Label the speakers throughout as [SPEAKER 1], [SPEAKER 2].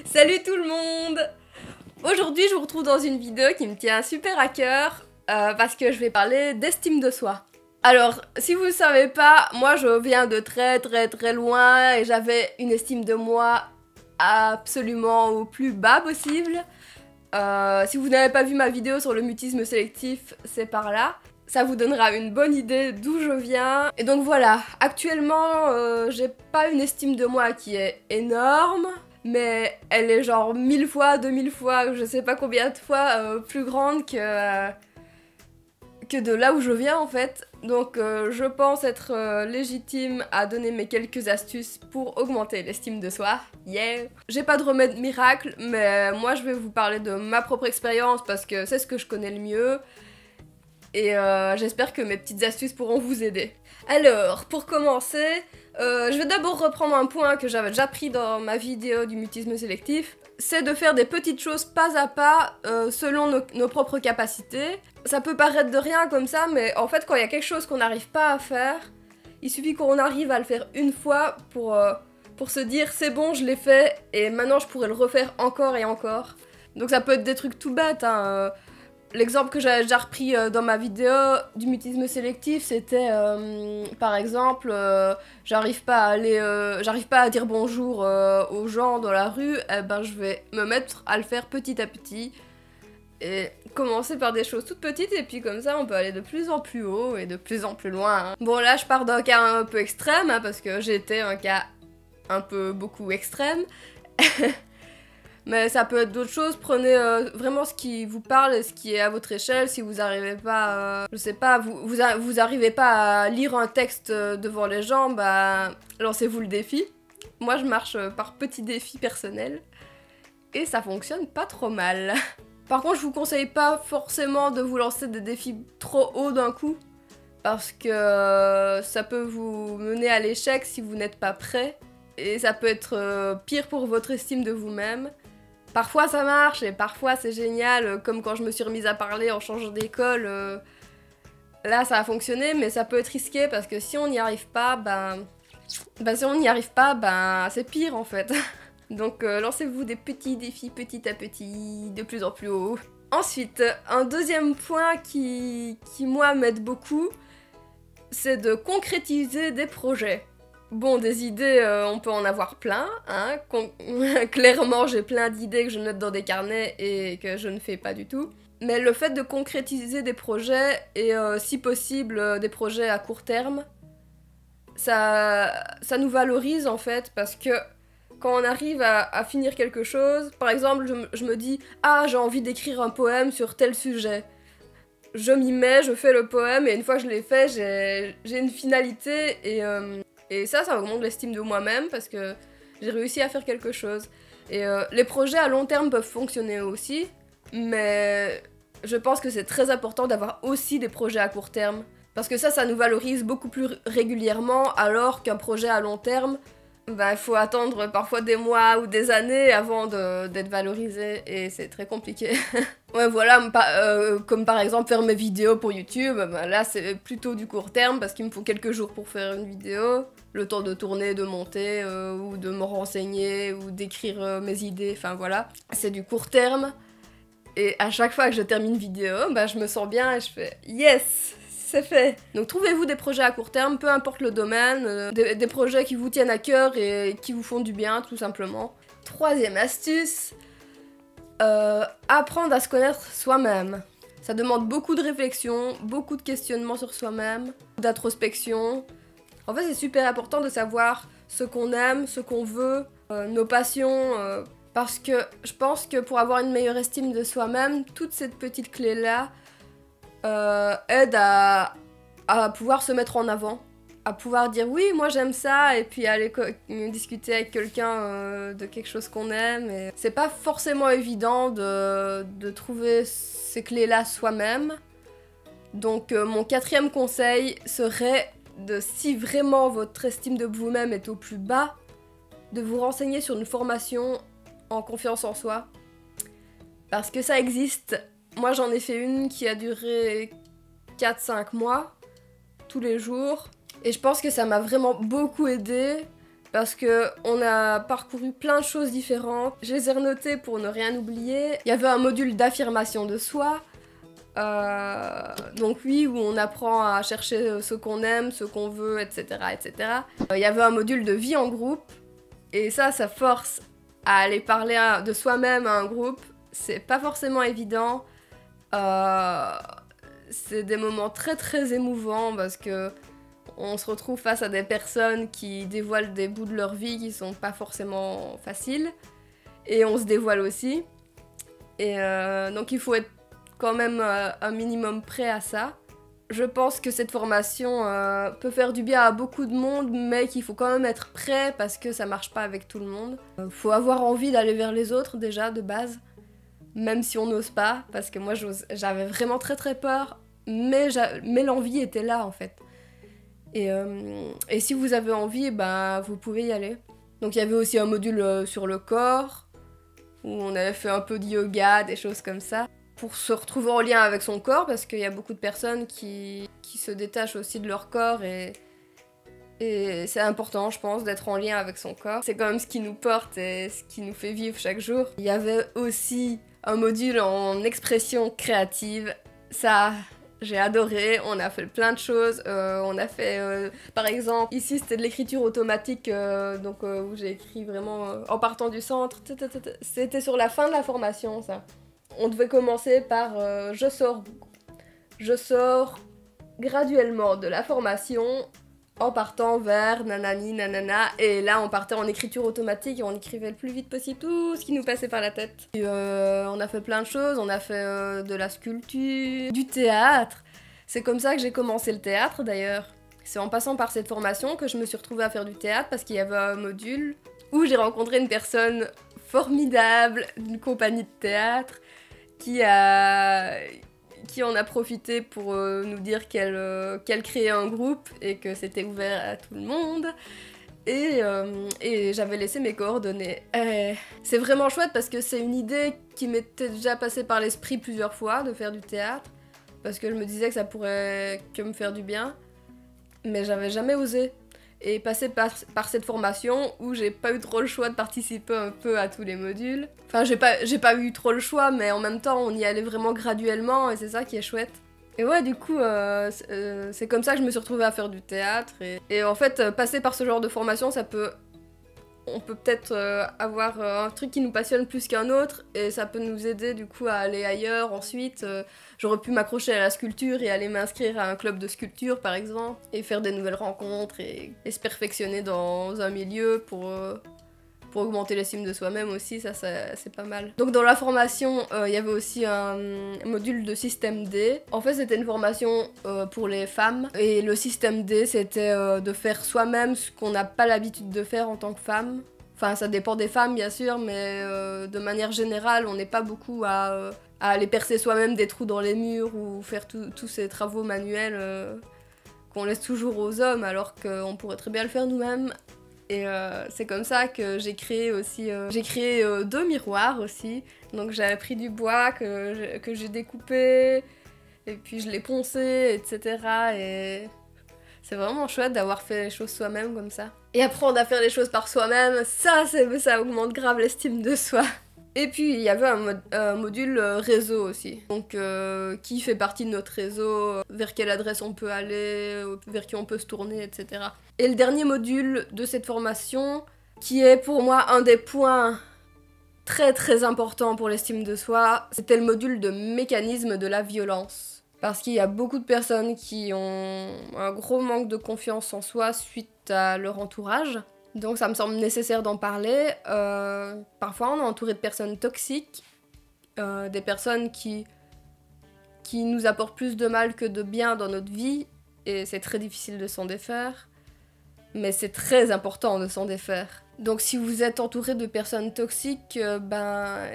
[SPEAKER 1] Salut tout le monde! Aujourd'hui, je vous retrouve dans une vidéo qui me tient super à cœur parce que je vais parler d'estime de soi. Alors, si vous ne savez pas, moi je viens de très loin et j'avais une estime de moi absolument au plus bas possible. Si vous n'avez pas vu ma vidéo sur le mutisme sélectif, c'est par là. Ça vous donnera une bonne idée d'où je viens. Et donc voilà, actuellement, j'ai pas une estime de moi qui est énorme, mais elle est genre 1000 fois, 2000 fois, je sais pas combien de fois plus grande que de là où je viens en fait. Donc je pense être légitime à donner mes quelques astuces pour augmenter l'estime de soi. Yeah! J'ai pas de remède miracle, mais moi je vais vous parler de ma propre expérience parce que c'est ce que je connais le mieux. Et j'espère que mes petites astuces pourront vous aider. Alors, pour commencer, je vais d'abord reprendre un point que j'avais déjà pris dans ma vidéo du mutisme sélectif. C'est de faire des petites choses pas à pas selon nos propres capacités. Ça peut paraître de rien comme ça, mais en fait, quand il y a quelque chose qu'on n'arrive pas à faire, il suffit qu'on arrive à le faire une fois pour se dire c'est bon, je l'ai fait et maintenant je pourrais le refaire encore et encore. Donc ça peut être des trucs tout bêtes, hein. L'exemple que j'avais déjà repris dans ma vidéo du mutisme sélectif, c'était par exemple, j'arrive pas à dire bonjour aux gens dans la rue, et ben je vais me mettre à le faire petit à petit et commencer par des choses toutes petites et puis comme ça on peut aller de plus en plus haut et de plus en plus loin. Hein. Bon là je pars d'un cas un peu extrême hein, parce que j'étais un cas un peu beaucoup extrême. Mais ça peut être d'autres choses, prenez vraiment ce qui vous parle et ce qui est à votre échelle. Si vous n'arrivez pas, je sais pas, vous arrivez pas à lire un texte devant les gens, bah lancez-vous le défi. Moi je marche par petits défis personnels et ça fonctionne pas trop mal. Par contre je vous conseille pas forcément de vous lancer des défis trop hauts d'un coup parce que ça peut vous mener à l'échec si vous n'êtes pas prêt et ça peut être pire pour votre estime de vous-même. Parfois ça marche et parfois c'est génial, comme quand je me suis remise à parler en changeant d'école. Là ça a fonctionné, mais ça peut être risqué parce que si on n'y arrive pas, c'est pire en fait. Donc lancez-vous des petits défis petit à petit, de plus en plus haut. Ensuite, un deuxième point qui moi m'aide beaucoup, c'est de concrétiser des projets. Bon, des idées, on peut en avoir plein, hein. Clairement, j'ai plein d'idées que je note dans des carnets et que je ne fais pas du tout. Mais le fait de concrétiser des projets, et si possible, des projets à court terme, ça nous valorise en fait, parce que quand on arrive à finir quelque chose, par exemple, je me dis « Ah, j'ai envie d'écrire un poème sur tel sujet ». Je m'y mets, je fais le poème, et une fois que je l'ai fait, j'ai une finalité, et ça augmente l'estime de moi-même parce que j'ai réussi à faire quelque chose. Et les projets à long terme peuvent fonctionner aussi, mais je pense que c'est très important d'avoir aussi des projets à court terme. Parce que ça nous valorise beaucoup plus régulièrement, alors qu'un projet à long terme, bah, il faut attendre parfois des mois ou des années avant d'être valorisé, et c'est très compliqué. Ouais, voilà, comme par exemple faire mes vidéos pour YouTube, bah, là c'est plutôt du court terme, parce qu'il me faut quelques jours pour faire une vidéo, le temps de tourner, de monter, ou de me renseigner, ou d'écrire mes idées, enfin voilà. C'est du court terme, et à chaque fois que je termine une vidéo, bah, je me sens bien et je fais « Yes !» C'est fait. Donc trouvez-vous des projets à court terme, peu importe le domaine, des projets qui vous tiennent à cœur et qui vous font du bien, tout simplement. Troisième astuce, apprendre à se connaître soi-même. Ça demande beaucoup de réflexion, beaucoup de questionnement sur soi-même, d'introspection. En fait, c'est super important de savoir ce qu'on aime, ce qu'on veut, nos passions, parce que je pense que pour avoir une meilleure estime de soi-même, toutes ces petites clés-là, aide à pouvoir se mettre en avant, à pouvoir dire oui moi j'aime ça et puis aller discuter avec quelqu'un de quelque chose qu'on aime. Et c'est pas forcément évident de trouver ces clés là soi-même, donc mon quatrième conseil serait de, si vraiment votre estime de vous-même est au plus bas, de vous renseigner sur une formation en confiance en soi, parce que ça existe. Moi j'en ai fait une qui a duré 4-5 mois, tous les jours, et je pense que ça m'a vraiment beaucoup aidée parce que on a parcouru plein de choses différentes. Je les ai renotées pour ne rien oublier. Il y avait un module d'affirmation de soi. Donc oui, où on apprend à chercher ce qu'on aime, ce qu'on veut, etc. etc. Il y avait un module de vie en groupe. Et ça force à aller parler de soi-même à un groupe. C'est pas forcément évident. C'est des moments très très émouvants parce que on se retrouve face à des personnes qui dévoilent des bouts de leur vie qui sont pas forcément faciles. Et on se dévoile aussi. Et donc il faut être quand même un minimum prêt à ça. Je pense que cette formation peut faire du bien à beaucoup de monde, mais qu'il faut quand même être prêt parce que ça marche pas avec tout le monde. Faut avoir envie d'aller vers les autres déjà de base, même si on n'ose pas, parce que moi j'avais vraiment très très peur, mais l'envie était là en fait. Et si vous avez envie, bah, vous pouvez y aller. Donc il y avait aussi un module sur le corps, où on avait fait un peu de yoga, des choses comme ça, pour se retrouver en lien avec son corps, parce qu'il y a beaucoup de personnes qui se détachent aussi de leur corps, et c'est important, je pense, d'être en lien avec son corps. C'est quand même ce qui nous porte et ce qui nous fait vivre chaque jour. Il y avait aussi un module en expression créative. Ça, j'ai adoré, on a fait plein de choses. On a fait, par exemple, ici c'était de l'écriture automatique, où j'ai écrit vraiment en partant du centre. C'était sur la fin de la formation, ça. On devait commencer par je sors graduellement de la formation en partant vers nanani nanana, et là on partait en écriture automatique et on écrivait le plus vite possible tout ce qui nous passait par la tête. Et, on a fait plein de choses, on a fait de la sculpture, du théâtre. C'est comme ça que j'ai commencé le théâtre d'ailleurs. C'est en passant par cette formation que je me suis retrouvée à faire du théâtre parce qu'il y avait un module où j'ai rencontré une personne formidable d'une compagnie de théâtre qui en a profité pour nous dire qu'elle créait un groupe et que c'était ouvert à tout le monde. Et j'avais laissé mes coordonnées. C'est vraiment chouette parce que c'est une idée qui m'était déjà passée par l'esprit plusieurs fois de faire du théâtre, parce que je me disais que ça pourrait que me faire du bien, mais j'avais jamais osé. Et passer par cette formation où j'ai pas eu trop le choix de participer un peu à tous les modules. Enfin, j'ai pas eu trop le choix, mais en même temps, on y allait vraiment graduellement, et c'est ça qui est chouette. Et ouais, du coup, c'est comme ça que je me suis retrouvée à faire du théâtre. Et en fait, passer par ce genre de formation, on peut peut-être avoir un truc qui nous passionne plus qu'un autre, et ça peut nous aider du coup à aller ailleurs ensuite. J'aurais pu m'accrocher à la sculpture et aller m'inscrire à un club de sculpture par exemple, et faire des nouvelles rencontres et se perfectionner dans un milieu pour augmenter l'estime de soi-même aussi, ça c'est pas mal. Donc dans la formation, il y avait aussi un module de système D. En fait c'était une formation pour les femmes, et le système D c'était de faire soi-même ce qu'on n'a pas l'habitude de faire en tant que femme. Enfin ça dépend des femmes bien sûr, mais de manière générale on n'est pas beaucoup à aller percer soi-même des trous dans les murs ou faire tous ces travaux manuels qu'on laisse toujours aux hommes alors qu'on pourrait très bien le faire nous-mêmes. Et c'est comme ça que j'ai créé aussi, j'ai créé 2 miroirs aussi. Donc j'avais pris du bois que j'ai découpé, et puis je l'ai poncé, etc. Et c'est vraiment chouette d'avoir fait les choses soi-même comme ça. Et apprendre à faire les choses par soi-même, ça augmente grave l'estime de soi. Et puis il y avait un module réseau aussi, donc qui fait partie de notre réseau, vers quelle adresse on peut aller, vers qui on peut se tourner, etc. Et le dernier module de cette formation, qui est pour moi un des points très très importants pour l'estime de soi, c'était le module de mécanisme de la violence. Parce qu'il y a beaucoup de personnes qui ont un gros manque de confiance en soi suite à leur entourage. Donc ça me semble nécessaire d'en parler. Parfois on est entouré de personnes toxiques, des personnes qui nous apportent plus de mal que de bien dans notre vie, et c'est très difficile de s'en défaire, mais c'est très important de s'en défaire. Donc si vous êtes entouré de personnes toxiques,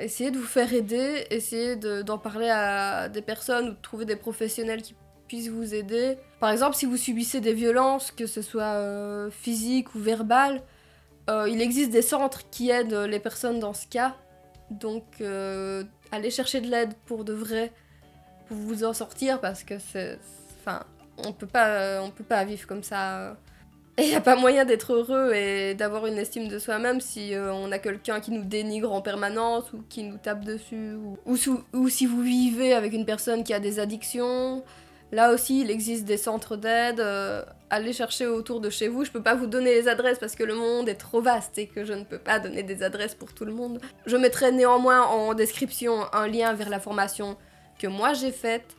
[SPEAKER 1] essayez de vous faire aider, essayez d'en parler à des personnes ou de trouver des professionnels qui puissent vous aider. Par exemple, si vous subissez des violences, que ce soit physiques ou verbales, il existe des centres qui aident les personnes dans ce cas. Donc allez chercher de l'aide pour de vrai, pour vous en sortir, parce que on peut pas vivre comme ça Et y a pas moyen d'être heureux et d'avoir une estime de soi-même si on a quelqu'un qui nous dénigre en permanence ou qui nous tape dessus. Ou si vous vivez avec une personne qui a des addictions. Là aussi, il existe des centres d'aide. Allez chercher autour de chez vous. Je peux pas vous donner les adresses parce que le monde est trop vaste et que je ne peux pas donner des adresses pour tout le monde. Je mettrai néanmoins en description un lien vers la formation que moi j'ai faite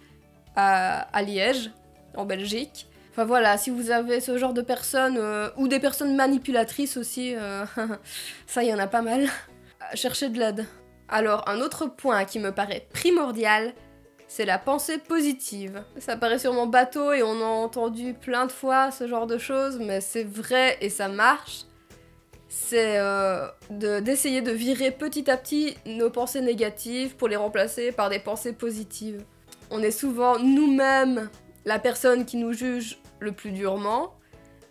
[SPEAKER 1] à Liège, en Belgique. Enfin voilà, si vous avez ce genre de personnes, ou des personnes manipulatrices aussi, ça y en a pas mal, cherchez de l'aide. Alors un autre point qui me paraît primordial, c'est la pensée positive. Ça paraît sûrement bateau et on a entendu plein de fois ce genre de choses, mais c'est vrai et ça marche. C'est d'essayer de virer petit à petit nos pensées négatives pour les remplacer par des pensées positives. On est souvent nous-mêmes la personne qui nous juge le plus durement,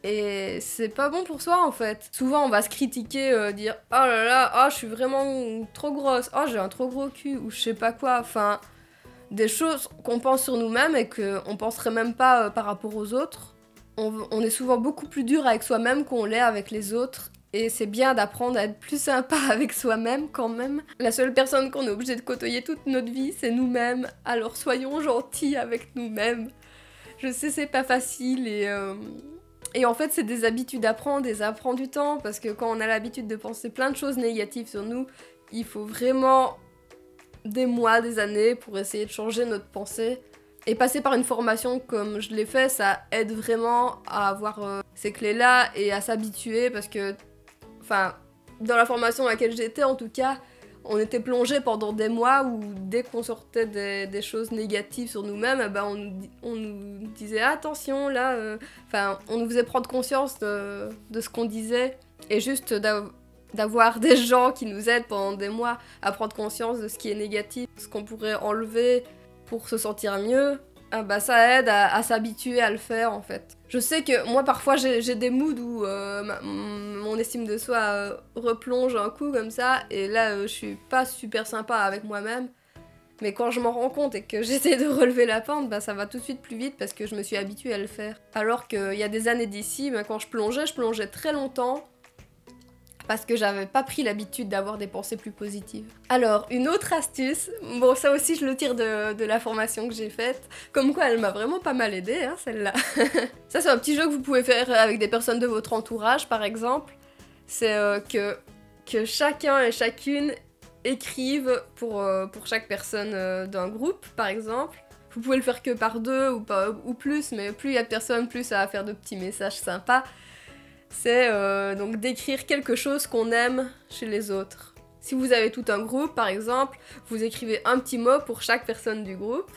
[SPEAKER 1] et c'est pas bon pour soi en fait. Souvent on va se critiquer, dire oh là là, oh je suis vraiment trop grosse, oh j'ai un trop gros cul, ou je sais pas quoi, enfin des choses qu'on pense sur nous-mêmes et qu'on penserait même pas par rapport aux autres. On est souvent beaucoup plus dur avec soi-même qu'on l'est avec les autres, et c'est bien d'apprendre à être plus sympa avec soi-même quand même. La seule personne qu'on est obligé de côtoyer toute notre vie, c'est nous-mêmes, alors soyons gentils avec nous-mêmes. Je sais, c'est pas facile et en fait, c'est des habitudes à prendre et ça prend du temps parce que quand on a l'habitude de penser plein de choses négatives sur nous, il faut vraiment des mois, des années pour essayer de changer notre pensée. Et passer par une formation comme je l'ai fait, ça aide vraiment à avoir ces clés-là et à s'habituer parce que, enfin, dans la formation à laquelle j'étais en tout cas, on était plongé pendant des mois où dès qu'on sortait des choses négatives sur nous-mêmes, eh ben on nous disait attention là, enfin on nous faisait prendre conscience de ce qu'on disait et juste d'avoir des gens qui nous aident pendant des mois à prendre conscience de ce qui est négatif, ce qu'on pourrait enlever pour se sentir mieux. Ah bah ça aide à s'habituer à le faire en fait. Je sais que moi parfois j'ai des moods où mon estime de soi replonge un coup comme ça et là je suis pas super sympa avec moi-même. Mais quand je m'en rends compte et que j'essaie de relever la pente, bah ça va tout de suite plus vite parce que je me suis habituée à le faire. Alors qu'il y a des années d'ici, bah, quand je plongeais très longtemps. Parce que j'avais pas pris l'habitude d'avoir des pensées plus positives. Alors, une autre astuce, bon ça aussi je le tire de la formation que j'ai faite, comme quoi elle m'a vraiment pas mal aidée, hein, celle-là. Ça c'est un petit jeu que vous pouvez faire avec des personnes de votre entourage par exemple. C'est que chacun et chacune écrivent pour chaque personne d'un groupe par exemple. Vous pouvez le faire que par deux ou plus, mais plus il y a de personnes, plus ça va faire de petits messages sympas. C'est donc d'écrire quelque chose qu'on aime chez les autres. Si vous avez tout un groupe, par exemple, vous écrivez un petit mot pour chaque personne du groupe,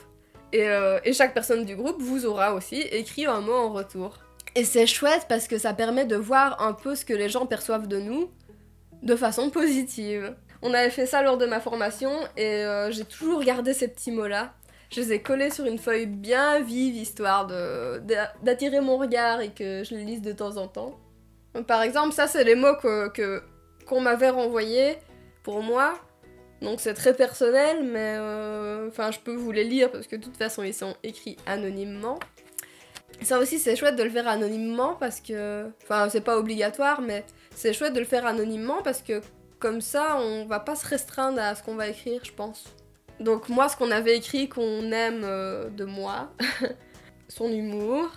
[SPEAKER 1] et chaque personne du groupe vous aura aussi écrit un mot en retour. Et c'est chouette parce que ça permet de voir un peu ce que les gens perçoivent de nous de façon positive. On avait fait ça lors de ma formation, et j'ai toujours gardé ces petits mots-là. Je les ai collés sur une feuille bien vive, histoire d'attirer mon regard et que je les lise de temps en temps. Par exemple, ça c'est les mots qu'on m'avait renvoyés pour moi. Donc c'est très personnel, mais enfin je peux vous les lire parce que de toute façon ils sont écrits anonymement. Ça aussi c'est chouette de le faire anonymement parce que... Enfin c'est pas obligatoire, mais c'est chouette de le faire anonymement parce que comme ça on va pas se restreindre à ce qu'on va écrire, je pense. Donc moi ce qu'on avait écrit qu'on aime de moi, son humour,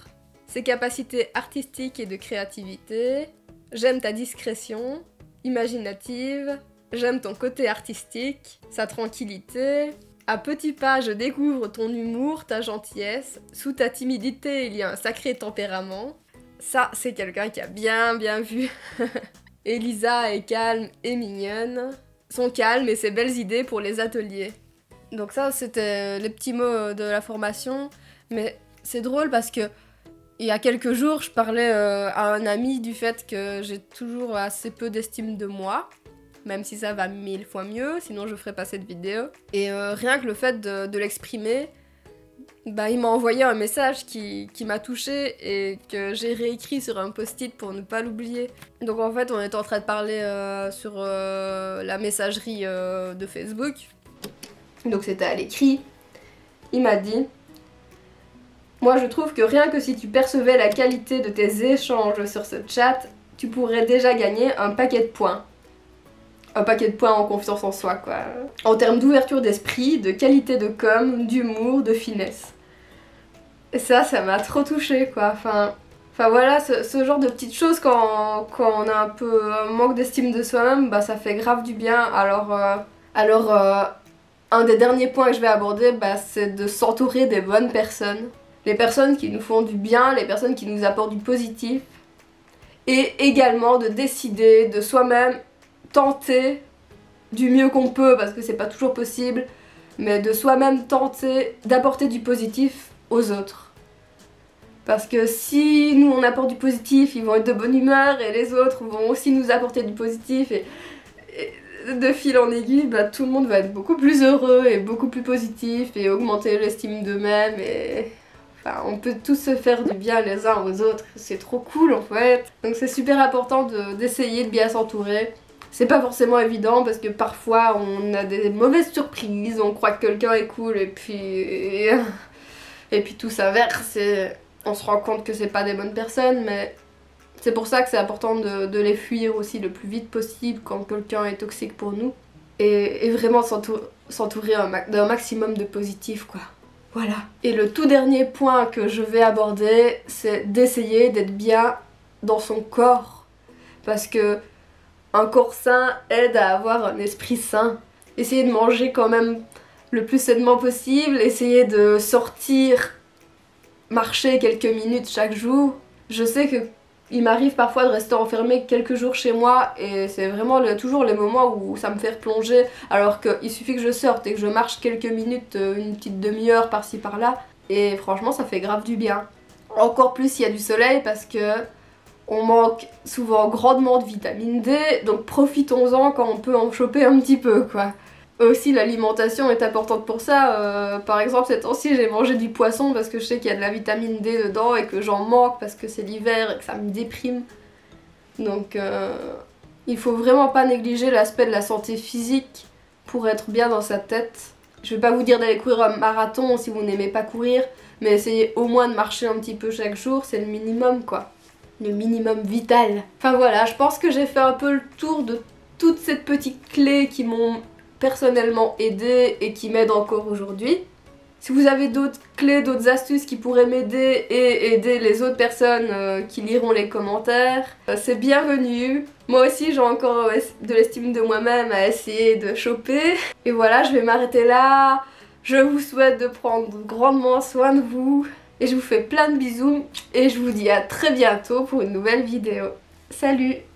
[SPEAKER 1] ses capacités artistiques et de créativité, j'aime ta discrétion, imaginative, j'aime ton côté artistique, sa tranquillité, à petits pas je découvre ton humour, ta gentillesse, sous ta timidité il y a un sacré tempérament. Ça c'est quelqu'un qui a bien vu. Elisa est calme et mignonne, son calme et ses belles idées pour les ateliers. Donc ça c'était les petits mots de la formation, mais c'est drôle parce que il y a quelques jours, je parlais à un ami du fait que j'ai toujours assez peu d'estime de moi, même si ça va 1000 fois mieux, sinon je ferais pas cette vidéo. Et rien que le fait de l'exprimer, bah, il m'a envoyé un message qui m'a touchée et que j'ai réécrit sur un post-it pour ne pas l'oublier. Donc en fait, on était en train de parler sur la messagerie de Facebook. Donc c'était à l'écrit. Il m'a dit... Moi je trouve que rien que si tu percevais la qualité de tes échanges sur ce chat, tu pourrais déjà gagner un paquet de points. Un paquet de points en confiance en soi quoi. En termes d'ouverture d'esprit, de qualité de com, d'humour, de finesse. Et ça m'a trop touchée quoi. Enfin voilà, ce genre de petites choses quand on a un peu un manque d'estime de soi-même, bah ça fait grave du bien. Alors un des derniers points que je vais aborder, bah, c'est de s'entourer des bonnes personnes. Les personnes qui nous font du bien, les personnes qui nous apportent du positif. Et également de décider de soi-même tenter du mieux qu'on peut, parce que c'est pas toujours possible, mais de soi-même tenter d'apporter du positif aux autres. Parce que si nous on apporte du positif, ils vont être de bonne humeur et les autres vont aussi nous apporter du positif et de fil en aiguille, bah, tout le monde va être beaucoup plus heureux et beaucoup plus positif et augmenter l'estime d'eux-mêmes et... Enfin, on peut tous se faire du bien les uns aux autres, c'est trop cool en fait. Donc c'est super important d'essayer de bien s'entourer. C'est pas forcément évident parce que parfois on a des mauvaises surprises, on croit que quelqu'un est cool et puis tout s'inverse et on se rend compte que c'est pas des bonnes personnes, mais c'est pour ça que c'est important de les fuir aussi le plus vite possible quand quelqu'un est toxique pour nous. Et vraiment s'entourer d'un maximum de positif quoi. Voilà. Et le tout dernier point que je vais aborder, c'est d'essayer d'être bien dans son corps. Parce que un corps sain aide à avoir un esprit sain. Essayez de manger quand même le plus sainement possible, essayez de sortir, marcher quelques minutes chaque jour. Je sais que il m'arrive parfois de rester enfermée quelques jours chez moi et c'est vraiment toujours les moments où ça me fait replonger alors qu'il suffit que je sorte et que je marche quelques minutes, une petite demi-heure par-ci par-là et franchement ça fait grave du bien. Encore plus s'il y a du soleil parce que on manque souvent grandement de vitamine D, donc profitons-en quand on peut en choper un petit peu quoi. Aussi l'alimentation est importante pour ça, par exemple ces temps-ci j'ai mangé du poisson parce que je sais qu'il y a de la vitamine D dedans et que j'en manque parce que c'est l'hiver et que ça me déprime. Donc il faut vraiment pas négliger l'aspect de la santé physique pour être bien dans sa tête. Je vais pas vous dire d'aller courir un marathon si vous n'aimez pas courir, mais essayez au moins de marcher un petit peu chaque jour, c'est le minimum quoi. Le minimum vital. Enfin voilà, je pense que j'ai fait un peu le tour de toutes ces petites clés qui m'ont personnellement aidé et qui m'aident encore aujourd'hui. Si vous avez d'autres clés, d'autres astuces qui pourraient m'aider et aider les autres personnes qui liront les commentaires, c'est bienvenu. Moi aussi j'ai encore de l'estime de moi-même à essayer de choper. Et voilà, je vais m'arrêter là. Je vous souhaite de prendre grandement soin de vous. Et je vous fais plein de bisous. Et je vous dis à très bientôt pour une nouvelle vidéo. Salut!